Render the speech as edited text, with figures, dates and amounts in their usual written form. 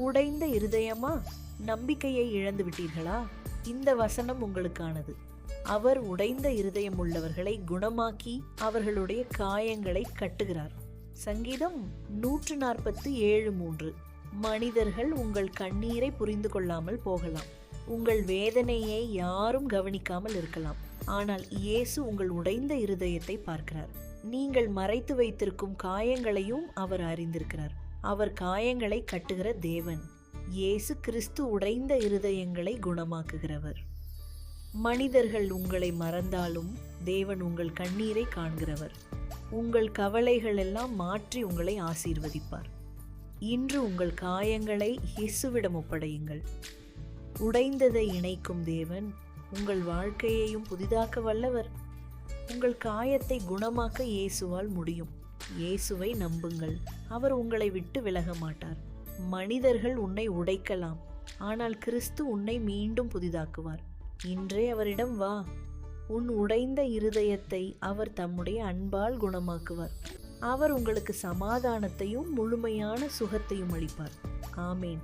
உடைந்த இருதயமா, நம்பிக்கையை இழந்து விட்டீர்களா? இந்த வசனம் உங்களுக்கானது. அவர் உடைந்த இருதயம் உள்ளவர்களை குணமாக்கி அவர்களுடைய காயங்களை கட்டுகிறார். சங்கீதம் 147:3. மனிதர்கள் உங்கள் கண்ணீரை புரிந்து கொள்ளாமல் போகலாம், உங்கள் வேதனையை யாரும் கவனிக்காமல் இருக்கலாம். ஆனால் இயேசு உங்கள் உடைந்த இருதயத்தை பார்க்கிறார். நீங்கள் மறைத்து வைத்திருக்கும் காயங்களையும் அவர் அறிந்திருக்கிறார். அவர் காயங்களை கட்டுகிற தேவன். இயேசு கிறிஸ்து உடைந்த இருதயங்களை குணமாக்குகிறவர். மனிதர்கள் உங்களை மறந்தாலும் தேவன் உங்கள் கண்ணீரை காண்கிறவர். உங்கள் கவலைகள் எல்லாம் மாற்றி உங்களை ஆசீர்வதிப்பார். இன்று உங்கள் காயங்களை இயேசுவிடம் ஒப்படையுங்கள். உடைந்ததை இணைக்கும் தேவன் உங்கள் வாழ்க்கையையும் புதிதாக்க வல்லவர். உங்கள் காயத்தை குணமாக்க இயேசுவால் முடியும். இயேசுவை நம்புங்கள், அவர் உங்களை விட்டு விலக மாட்டார். மனிதர்கள் உன்னை உடைக்கலாம், ஆனால் கிறிஸ்து உன்னை மீண்டும் புதிதாக்குவார். இன்றே அவரிடம் வா. உன் உடைந்த இருதயத்தை அவர் தம்முடைய அன்பால் குணமாக்குவார். அவர் உங்களுக்கு சமாதானத்தையும் முழுமையான சுகத்தையும் அளிப்பார். ஆமேன்.